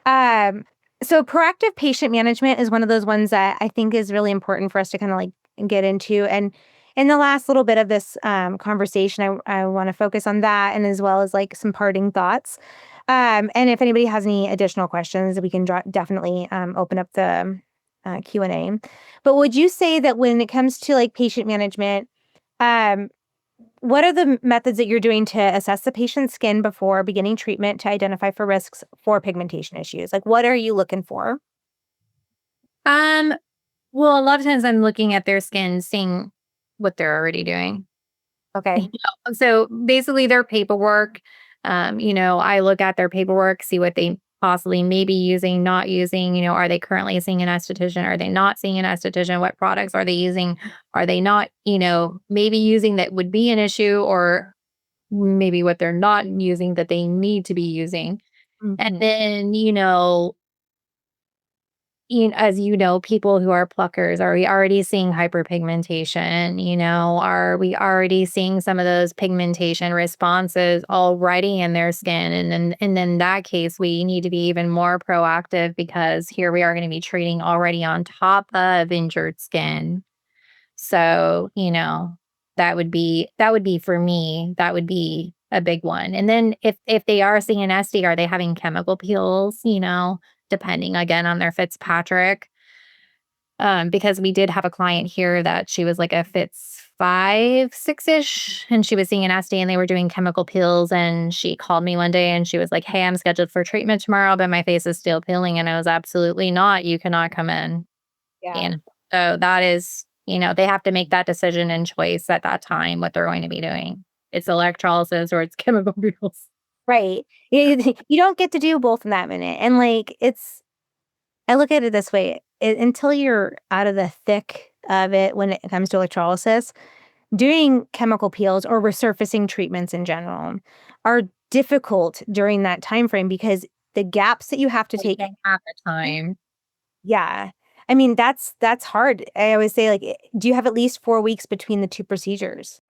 Um, so proactive patient management is one of those ones that I think is really important for us to kind of like get into. And in the last little bit of this conversation, I want to focus on that and as well as like some parting thoughts. And if anybody has any additional questions, we can definitely open up the Q&A. But would you say that when it comes to like patient management, um, what are the methods that you're doing to assess the patient's skin before beginning treatment to identify for risks for pigmentation issues? Like, what are you looking for? Um, well, a lot of times I'm looking at their skin, seeing what they're already doing. Okay. So basically their paperwork, I look at their paperwork, see what they possibly may be using, not using, are they currently seeing an esthetician? Are they not seeing an esthetician? What products are they using? Are they not, maybe using that would be an issue or maybe what they're not using that they need to be using. And Mhm. then, as you know, people who are pluckers, are we already seeing hyperpigmentation? Are we already seeing some of those pigmentation responses already in their skin? And in that case, we need to be even more proactive because here we are going to be treating already on top of injured skin. So, that would be for me, that would be a big one. And then if they are seeing an SD, are they having chemical peels, depending again on their Fitzpatrick? Because we did have a client here that she was like a Fitz 5, 6-ish, and she was seeing an SD and they were doing chemical peels. And she called me one day and she was like, "Hey, I'm scheduled for treatment tomorrow, but my face is still peeling." And I was absolutely not. You cannot come in. Yeah. And so that is, they have to make that decision and choice at that time what they're going to be doing. It's electrolysis or it's chemical peels. Right. You don't get to do both in that minute. And like, I look at it this way until you're out of the thick of it when it comes to electrolysis, doing chemical peels or resurfacing treatments in general are difficult during that time frame because the gaps that you have to Like take. they have the time. Yeah. I mean, that's hard. I always say, like, do you have at least 4 weeks between the 2 procedures?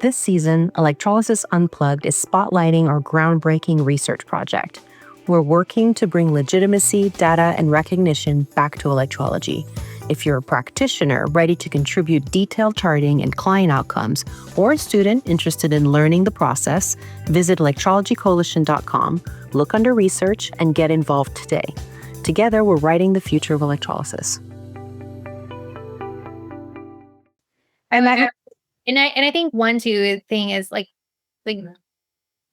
This season, Electrolysis Unplugged is spotlighting our groundbreaking research project. We're working to bring legitimacy, data, and recognition back to electrology. If you're a practitioner ready to contribute detailed charting and client outcomes, or a student interested in learning the process, visit electrologycoalition.com, look under research, and get involved today. Together, we're writing the future of electrolysis. And that And I think one too thing is like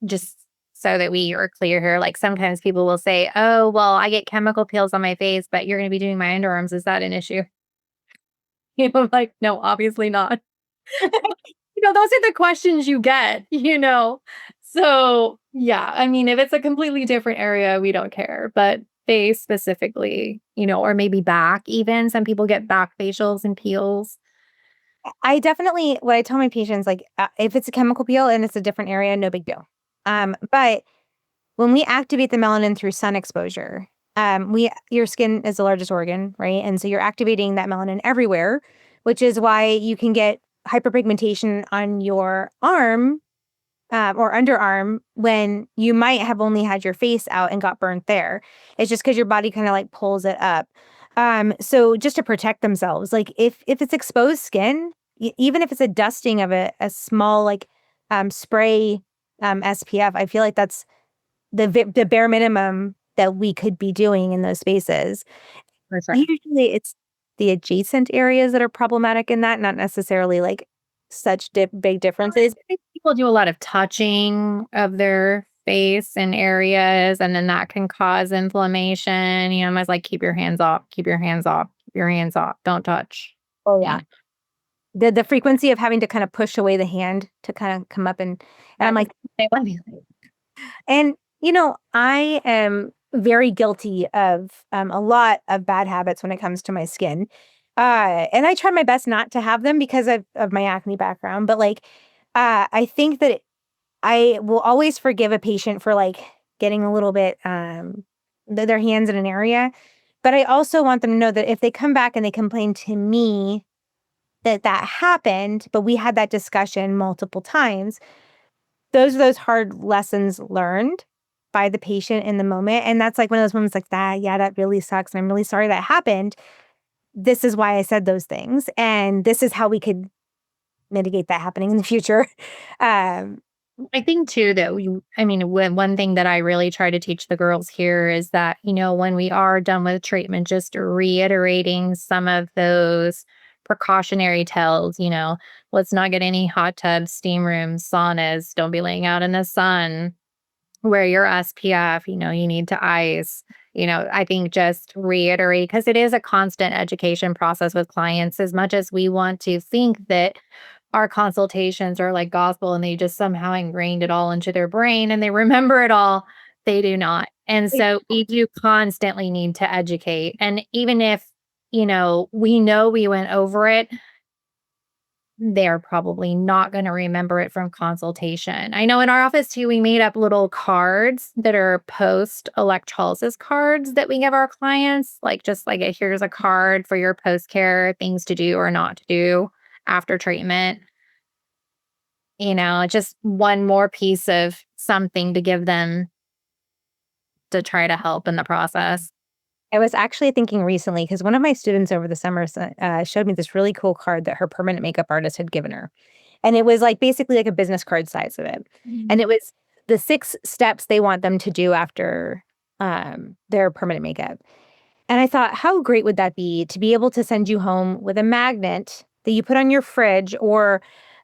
just so that we are clear here, like sometimes people will say, "Oh, well, I get chemical peels on my face, but you're going to be doing my underarms. Is that an issue?" Like, no, obviously not. Those are the questions you get. So yeah, I mean, if it's a completely different area, we don't care. But face specifically, or maybe back even. Some people get back facials and peels. I definitely what I tell my patients, like, if it's a chemical peel and it's a different area, no big deal. But when we activate the melanin through sun exposure, your skin is the largest organ, right? And so you're activating that melanin everywhere, which is why you can get hyperpigmentation on your arm or underarm when you might have only had your face out and got burnt there. It's just because your body kind of like pulls it up. So just to protect themselves, like if it's exposed skin, even if it's a dusting of a small like spray SPF, I feel like that's the bare minimum that we could be doing in those spaces. For sure. Usually it's the adjacent areas that are problematic in that, not necessarily like such big differences. I think people do a lot of touching of their face and areas, and then that can cause inflammation. You know, I was like, keep your hands off, keep your hands off, keep your hands off, don't touch. Oh yeah. The frequency of having to kind of push away the hand to kind of come up and I'm like, and I am very guilty of a lot of bad habits when it comes to my skin. And I try my best not to have them because of my acne background. But like, I think that I will always forgive a patient for like getting a little bit their hands in an area. But I also want them to know that if they come back and they complain to me that happened, but we had that discussion multiple times, those are those hard lessons learned by the patient in the moment. And that's like one of those moments like that, yeah, that really sucks. And I'm really sorry that happened. This is why I said those things. And this is how we could mitigate that happening in the future. I think too that one thing that I really try to teach the girls here is that, when we are done with treatment, just reiterating some of those precautionary tells, let's not get any hot tubs, steam rooms, saunas, don't be laying out in the sun, wear your SPF, you need to ice. I think just reiterate, because it is a constant education process with clients, as much as we want to think that our consultations are like gospel and they just somehow ingrained it all into their brain and they remember it all. They do not. And so we do constantly need to educate. And even if, we know we went over it, they're probably not going to remember it from consultation. I know in our office too, we made up little cards that are post electrolysis cards that we give our clients. Like just like here's a card for your post care things to do or not to do after treatment. Just one more piece of something to give them to try to help in the process. I was actually thinking recently, because one of my students over the summer showed me this really cool card that her permanent makeup artist had given her. And it was like basically like a business card size of it. And it was the 6 steps they want them to do after their permanent makeup. And I thought, how great would that be to be able to send you home with a magnet that you put on your fridge or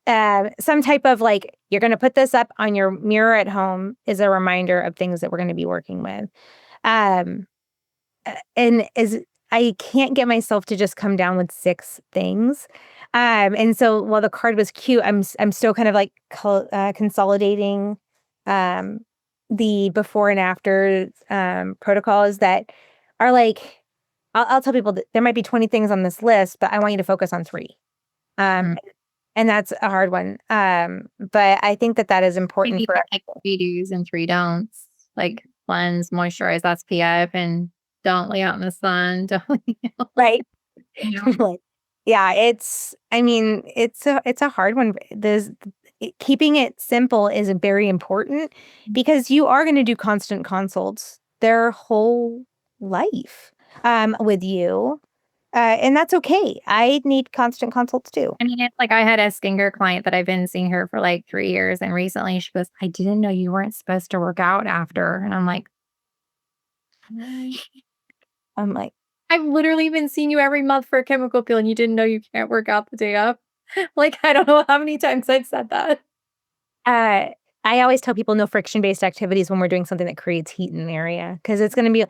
some type of like, you're going to put this up on your mirror at home is a reminder of things that we're going to be working with. And as I can't get myself to just come down with 6 things. And so while the card was cute, I'm still kind of like consolidating the before and after protocols that are like, I'll tell people that there might be 20 things on this list, but I want you to focus on 3. And that's a hard one. But I think that is important for like 3 do's and 3 don'ts, like cleanse, moisturize, SPF, and don't lay out in the sun. Right. Yeah, it's a hard one. Keeping it simple is very important because you are going to do constant consults their whole life with you. And that's okay. I need constant consults too. It's like I had a skincare client that I've been seeing her for like 3 years. And recently she goes, I didn't know you weren't supposed to work out after. And I'm like, I've literally been seeing you every month for a chemical peel and you didn't know you can't work out the day up. Like, I don't know how many times I've said that. I always tell people no friction-based activities when we're doing something that creates heat in an area. Cause it's going to be,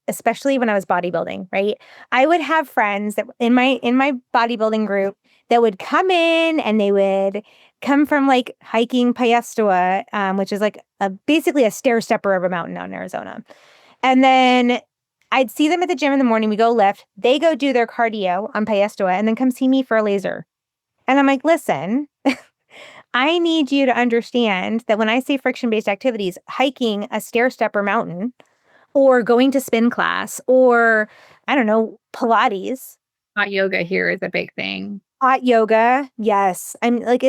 especially when I was bodybuilding, right? I would have friends that in my bodybuilding group that would come in and they would come from like hiking Paestua, which is like basically a stair stepper of a mountain out in Arizona. And then I'd see them at the gym in the morning. We go lift. They go do their cardio on Paestua and then come see me for a laser. And I'm like, listen, I need you to understand that when I say friction-based activities, hiking a stair stepper mountain or going to spin class, or I don't know, Pilates. Hot yoga here is a big thing. Hot yoga, yes. I'm like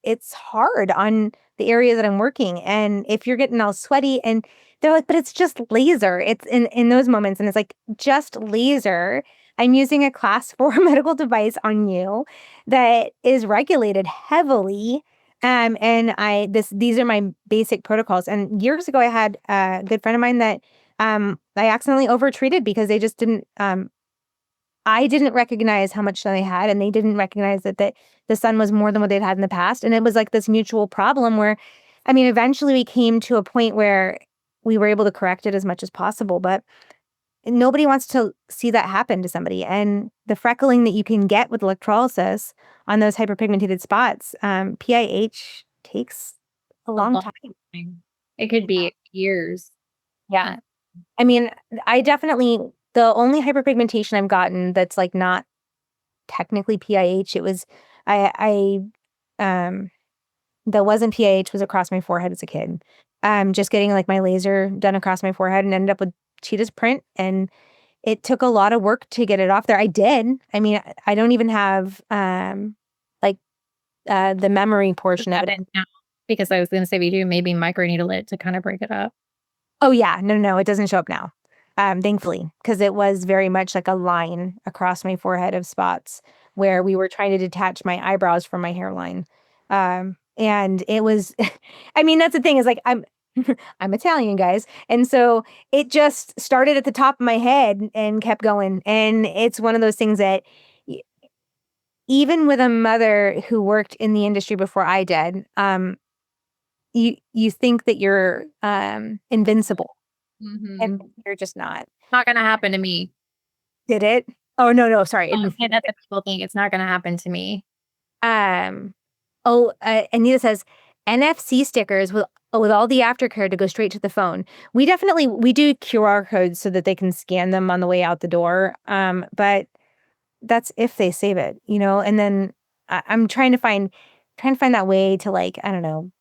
it's hard on the areas that I'm working, and if you're getting all sweaty and they're like, "But it's just laser." It's in those moments, and it's like, "Just laser. I'm using a class 4 medical device on you that is regulated heavily, and these are my basic protocols." And years ago, I had a good friend of mine that, I accidentally overtreated because they just didn't, I didn't recognize how much sun they had, and they didn't recognize that the sun was more than what they'd had in the past, and it was like this mutual problem where, I mean, eventually we came to a point where we were able to correct it as much as possible, but nobody wants to see that happen to somebody, and the freckling that you can get with electrolysis on those hyperpigmented spots, PIH takes a A long long time. time. It could be years. Yeah. I mean, I definitely the only hyperpigmentation I've gotten that's, like, not technically PIH, it was um, that wasn't PIH was across my forehead as a kid. Just getting, like, my laser done across my forehead and ended up with cheetah's print, and it took a lot of work to get it off there. I did. I mean, I don't even have, like, the memory Does portion of that it. end now? Because I was gonna say we do maybe microneedle it to kind of break it up. Oh, yeah. No, no, no, it doesn't show up now, thankfully, because it was very much like a line across my forehead of spots where we were trying to detach my eyebrows from my hairline. And it was I mean, that's the thing is, like, I'm Italian, guys, and so it just started at the top of my head and kept going, and it's one of those things that e even with a mother who worked in the industry before I did, you think that you're, invincible. And Mhm. you're just not. Not gonna happen to me. Did it? Oh, no, no, sorry. And that's what people think, it's not gonna happen to me. Um, Anita says, "NFC stickers with all the aftercare to go straight to the phone." We do QR codes so that they can scan them on the way out the door, but that's if they save it, and then I'm trying to find that way to, like, I don't know,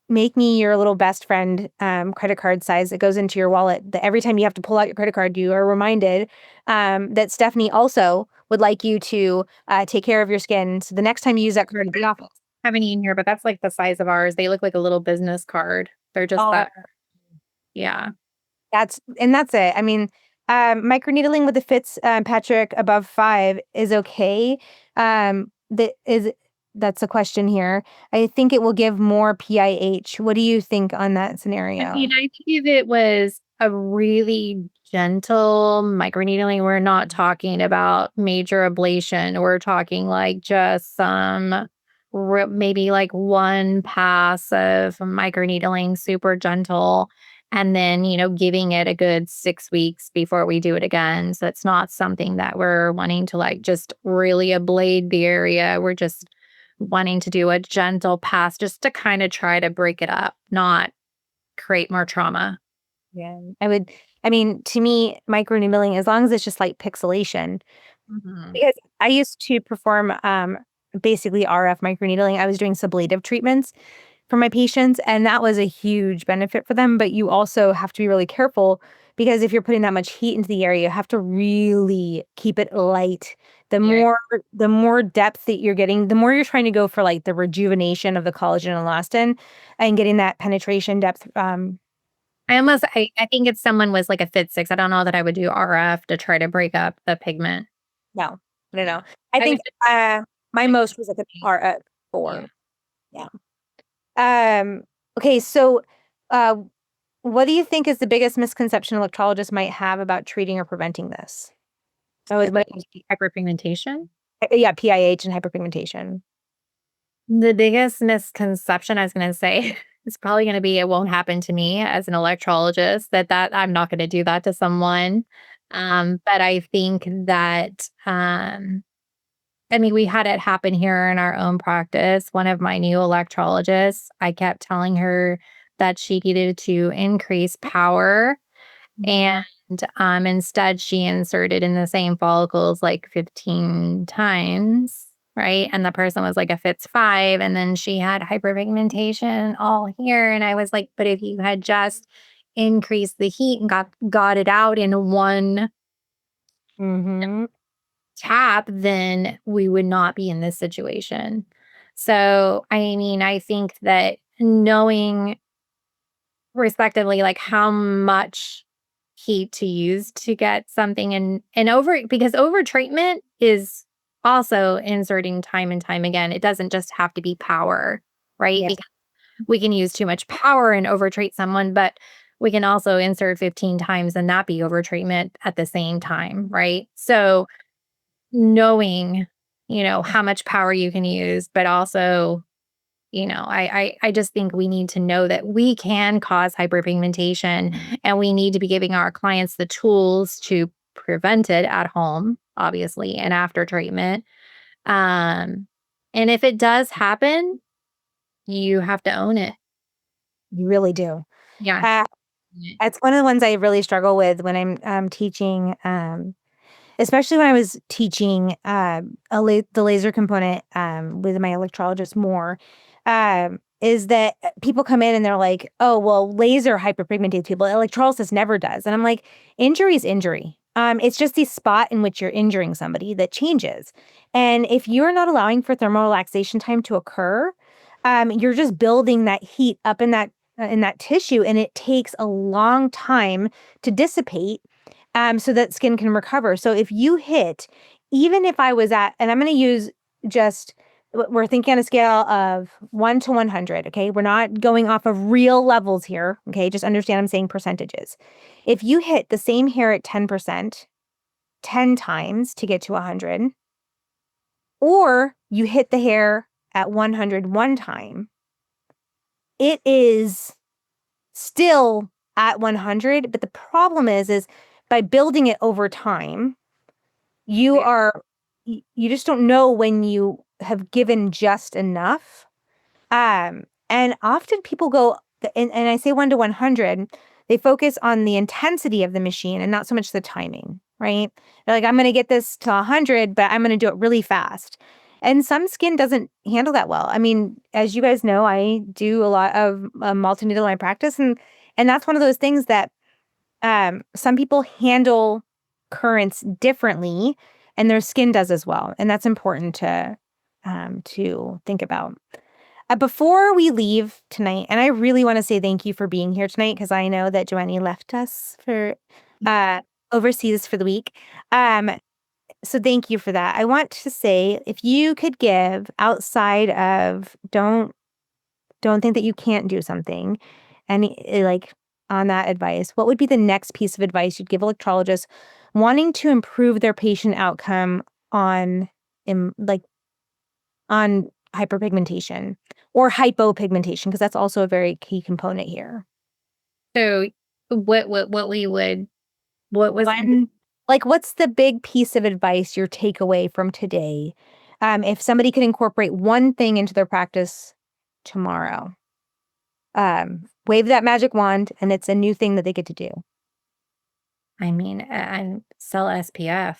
make me your little best friend, credit card size that goes into your wallet, that every time you have to pull out your credit card, you are reminded, that Stephanie also would like you to, take care of your skin, so the next time you use that card at the office. Have any in here, but that's like the size of ours. They look like a little business card. They're just Oh, that yeah. that's it. I mean, microneedling with the fits, Patrick, above 5 is okay. That's a question here. I think it will give more PIH. What do you think on that I scenario? mean, I think if it was a really gentle microneedling, we're not talking about major ablation. We're talking like just some maybe like one pass of microneedling, super gentle, and then, giving it a good 6 weeks before we do it again. So it's not something that we're wanting to like just really ablate the area. We're just wanting to do a gentle pass just to kind of try to break it up, not create more trauma. Yeah, I mean, to me, microneedling, as long as it's just like pixelation, Mhm. because I used to perform, basically RF microneedling. I was doing sublative treatments for my patients, and that was a huge benefit for them, but you also have to be really careful because if you're putting that much heat into the area, you have to really keep it light. The Yeah. more the more depth that you're getting, the more you're trying to go for, like, the rejuvenation of the collagen and elastin and getting that penetration depth, I think if someone was like a fit 6, I don't know that I would do RF to try to break up the pigment. no, no, Yeah. no. I I would think, just my like most was like an R at yeah. 4. Yeah. Um, okay, so, uh, what do you think is the biggest misconception electrologists might have about treating or preventing this? Oh, it might Hyperpigmentation? yeah, PIH and hyperpigmentation. The biggest misconception I was gonna say is probably gonna be it won't happen to me as an electrologist, that I'm not gonna do that to someone. But I think that, I mean, we had it happen here in our own practice. One of my new electrologists, I kept telling her that she needed to increase power, and instead she inserted in the same follicles like 15 times, right? And the person was like, if it's 5, and then she had hyperpigmentation all here. And I was like, but if you had just increased the heat and got it out in one tap, then we would not be in this situation. So, I mean, I think that knowing respectively like how much heat to use to get something and over because over treatment is also inserting time and time again. It doesn't just have to be power, right? Yeah. Because we can use too much power and over treat someone, but we can also insert 15 times and not be over treatment at the same time, right? So knowing, how much power you can use, but also, I just think we need to know that we can cause hyperpigmentation and we need to be giving our clients the tools to prevent it at home, obviously, and after treatment. Um, and if it does happen, you have to own it. You really do. Yeah. Uh, it's one of the ones I really struggle with when I'm teaching, especially when I was teaching the laser component with my electrologist more, is that people come in and they're like, oh, well, laser hyperpigmentates people. Electrolysis never does. And I'm like, injury is injury. It's just the spot in which you're injuring somebody that changes. And if you're not allowing for thermal relaxation time to occur, you're just building that heat up in that tissue, and it takes a long time to dissipate so that skin can recover. So if you hit, even if I was at, and I'm going to use just, we're thinking on a scale of 1 to 100, okay? We're not going off of real levels here, okay? Just understand I'm saying percentages. If you hit the same hair at 10%, 10 times to get to 100, or you hit the hair at 100 one time, it is still at 100, but the problem is by building it over time, you just don't know when you have given just enough. And often people go, and I say 1 to 100, they focus on the intensity of the machine and not so much the timing, right? They're like, I'm going to get this to 100, but I'm going to do it really fast. And some skin doesn't handle that well. I mean, as you guys know, I do a lot of multi-needle in my practice, and that's one of those things that some people handle currents differently, and their skin does as well, and that's important to think about. Before we leave tonight, and I really want to say thank you for being here tonight because I know that Joanie left us for overseas for the week. So thank you for that. I want to say if you could give outside of don't think that you can't do something, and like on that advice, what would be the next piece of advice you'd give electrologists wanting to improve their patient outcome on like on hyperpigmentation or hypopigmentation, because that's also a very key component here. So what we would what was What's the big piece of advice, your takeaway from today? If somebody could incorporate one thing into their practice tomorrow, wave that magic wand and it's a new thing that they get to do. I mean, and sell SPF.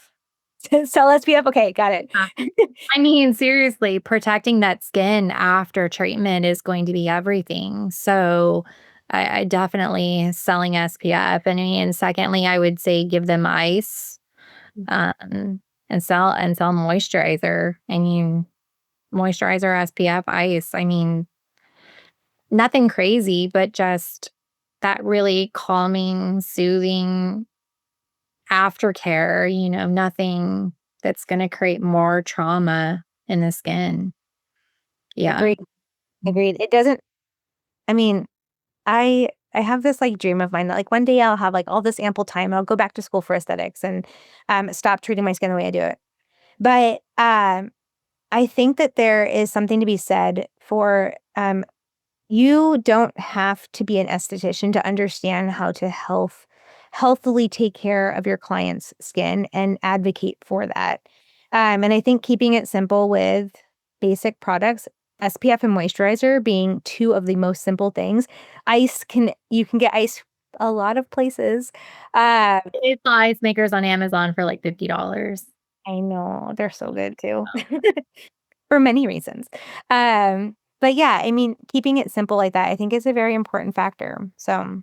Sell SPF? Okay, got it. I mean, seriously, protecting that skin after treatment is going to be everything. So I definitely selling SPF. And I mean, secondly, I would say give them ice and sell moisturizer. I mean, moisturizer, SPF, ice. I mean, nothing crazy, but just that really calming, soothing aftercare, nothing that's going to create more trauma in the skin. Yeah. Agreed. It doesn't, I mean, I have this like dream of mine that like one day I'll have like all this ample time. I'll go back to school for aesthetics and stop treating my skin the way I do it. But I think that there is something to be said for you don't have to be an esthetician to understand how to healthily take care of your client's skin and advocate for that. And I think keeping it simple with basic products, SPF and moisturizer being two of the most simple things. You can get ice a lot of places. It's ice makers on Amazon for like $50. I know they're so good too, for many reasons. But yeah, I mean, keeping it simple like that, I think is a very important factor. So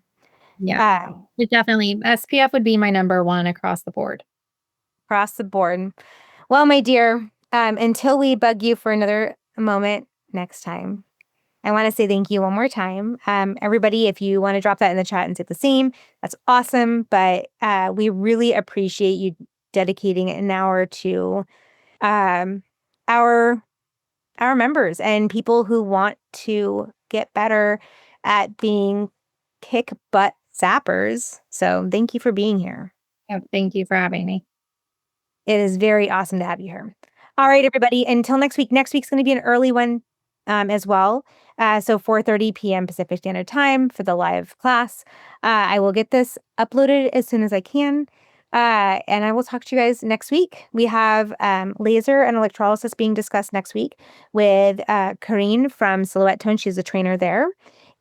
Yeah. It definitely, SPF would be my number one across the board. Across the board. Well, my dear, until we bug you for another moment next time, I want to say thank you one more time. Everybody, if you want to drop that in the chat and say the same, that's awesome. But we really appreciate you dedicating an hour to um, our members and people who want to get better at being kick butt zappers. So thank you for being here. Oh, thank you for having me. It is very awesome to have you here. All right, everybody. Until next week. Next week's going to be an early one as well. So 4:30 p.m. Pacific Standard Time for the live class. I will get this uploaded as soon as I can. And I will talk to you guys next week. We have laser and electrolysis being discussed next week with Karine from Silhouette Tone. She's a trainer there.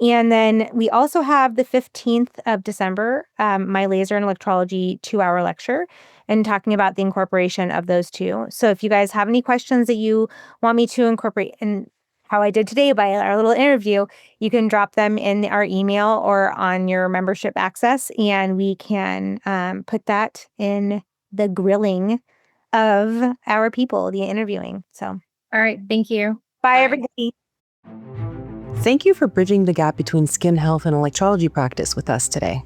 And then we also have the 15th of December, my laser and electrology 2-hour lecture, and talking about the incorporation of those two. So if you guys have any questions that you want me to incorporate in how I did today by our little interview, you can drop them in our email or on your membership access, and we can put that in the grilling of our people, the interviewing. So, all right. Thank you. Bye. Everybody. Thank you for bridging the gap between skin health and electrology practice with us today.